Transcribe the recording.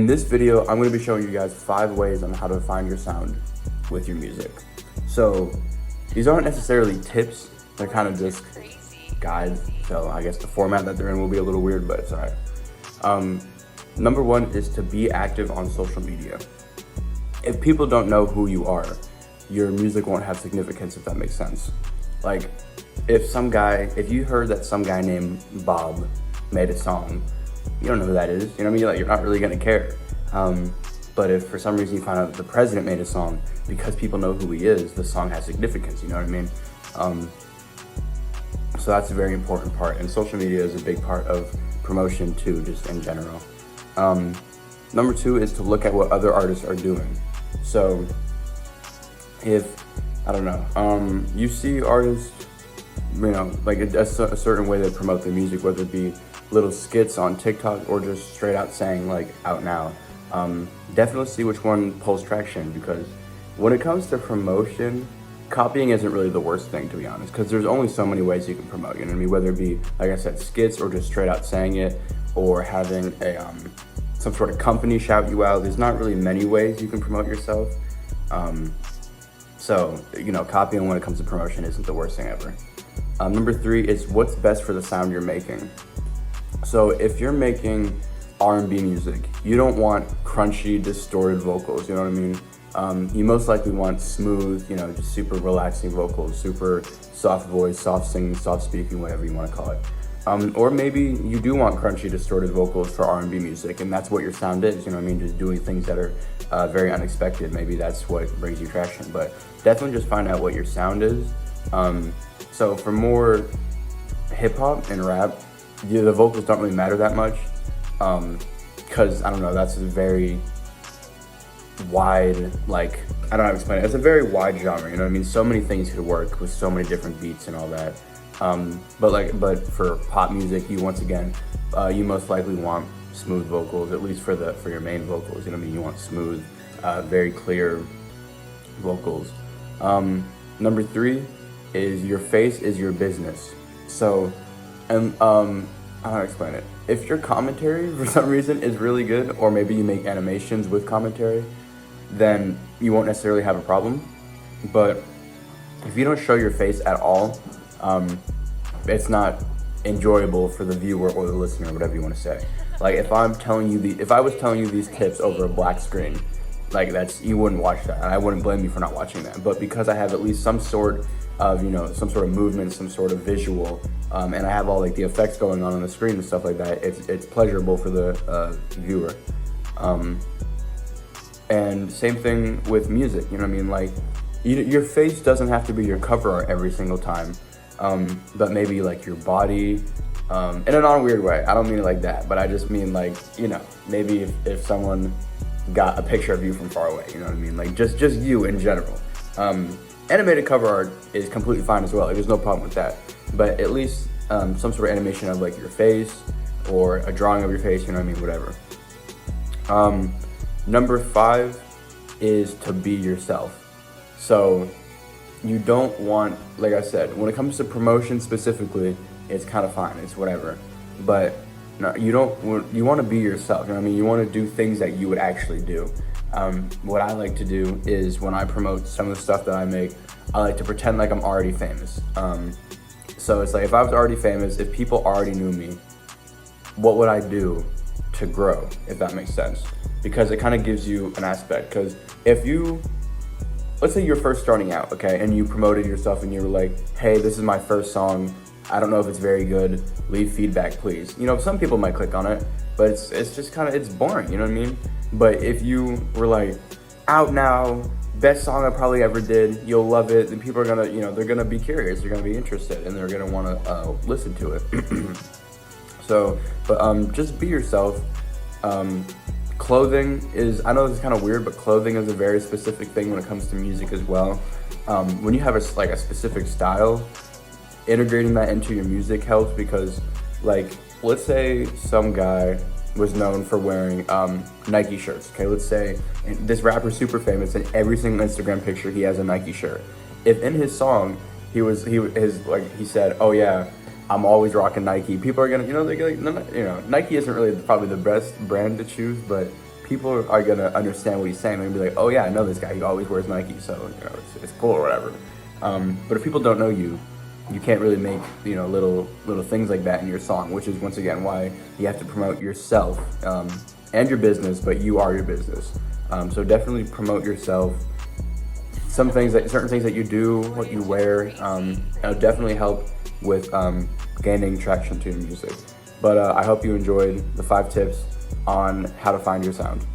In this video, I'm going to be showing you guys 5 ways on how to find your sound with your music. So these aren't necessarily tips, they're kind of just guides. So I guess the format that they're in will be a little weird, but it's all right. Number 1 is to be active on social media. If people don't know who you are, your music won't have significance, if that makes sense. Like, if you heard that some guy named Bob made a song, you don't know who that is, you know what I mean? Like, you're not really gonna care. But if for some reason you find out that the president made a song, because people know who he is, the song has significance, you know what I mean? So that's a very important part, and social media is a big part of promotion too, just in general. Number 2 is to look at what other artists are doing. So if, I don't know, you see artists, you know, like a certain way they promote their music, whether it be little skits on TikTok or just straight out saying like out now, definitely see which one pulls traction, because when it comes to promotion, copying isn't really the worst thing, to be honest, because there's only so many ways you can promote, you know what I mean? Whether it be, like I said, skits or just straight out saying it, or having a some sort of company shout you out. There's not really many ways you can promote yourself. So, you know, copying when it comes to promotion isn't the worst thing ever. Number 3 is what's best for the sound you're making. So if you're making R&B music, you don't want crunchy, distorted vocals, you know what I mean? You most likely want smooth, you know, just super relaxing vocals, super soft voice, soft singing, soft speaking, whatever you want to call it. Or maybe you do want crunchy, distorted vocals for R&B music, and that's what your sound is, you know what I mean? Just doing things that are very unexpected. Maybe that's what brings you traction, but definitely just find out what your sound is. So for more hip hop and rap, the vocals don't really matter that much, because, I don't know, that's a very wide, like, I don't know how to explain it. It's a very wide genre, you know what I mean? So many things could work with so many different beats and all that. But for pop music, you once again, you most likely want smooth vocals, at least for your main vocals. You know what I mean? You want smooth, very clear vocals. Number 3 is your face is your business. So, and I don't know how to explain it. If your commentary for some reason is really good, or maybe you make animations with commentary, then you won't necessarily have a problem. But if you don't show your face at all, it's not enjoyable for the viewer or the listener, whatever you want to say. Like, if I was telling you these tips over a black screen, like, you wouldn't watch that, and I wouldn't blame you for not watching that. But because I have at least some sort of, you know, some sort of movement, some sort of visual, and I have all like the effects going on the screen and stuff like that, it's pleasurable for the viewer. And same thing with music, you know what I mean? Like, your face doesn't have to be your cover art every single time, but maybe like your body, in a non-weird way. I don't mean it like that, but I just mean, like, you know, maybe if someone got a picture of you from far away, you know what I mean? Like, just you in general. Animated cover art is completely fine as well. Like, there's no problem with that. But at least some sort of animation of like your face, or a drawing of your face, you know what I mean? Whatever. Number 5 is to be yourself. So you don't want, like I said, when it comes to promotion specifically, it's kind of fine, it's whatever. But no, you want to be yourself, you know what I mean? You want to do things that you would actually do. What I like to do is, when I promote some of the stuff that I make, I like to pretend like I'm already famous. So it's like, if I was already famous, if people already knew me, what would I do to grow, if that makes sense? Because it kind of gives you an aspect. Because let's say you're first starting out, okay, and you promoted yourself and you were like, hey, this is my first song, I don't know if it's very good, leave feedback, please. You know, some people might click on it, but it's just kind of, it's boring, you know what I mean? But if you were like, out now, best song I probably ever did, you'll love it, then people are gonna, you know, they're gonna be curious, they're gonna be interested, and they're gonna wanna listen to it. So, but just be yourself. Clothing is, I know this is kind of weird, but clothing is a very specific thing when it comes to music as well. When you have a specific style, integrating that into your music helps, because, like, let's say some guy was known for wearing Nike shirts. Okay, let's say this rapper's super famous, and every single Instagram picture he has a Nike shirt. If in his song he said, oh yeah, I'm always rocking Nike, people are gonna, you know, they're gonna, you know, Nike isn't really probably the best brand to choose, but people are gonna understand what he's saying. They're gonna be like, oh yeah, I know this guy. He always wears Nike, so it's cool or whatever. But if people don't know you, you can't really make little things like that in your song, which is once again why you have to promote yourself and your business, but you are your business. So definitely promote yourself. Certain things that you do, what you wear, it'll definitely help with gaining traction to your music. But I hope you enjoyed the 5 tips on how to find your sound.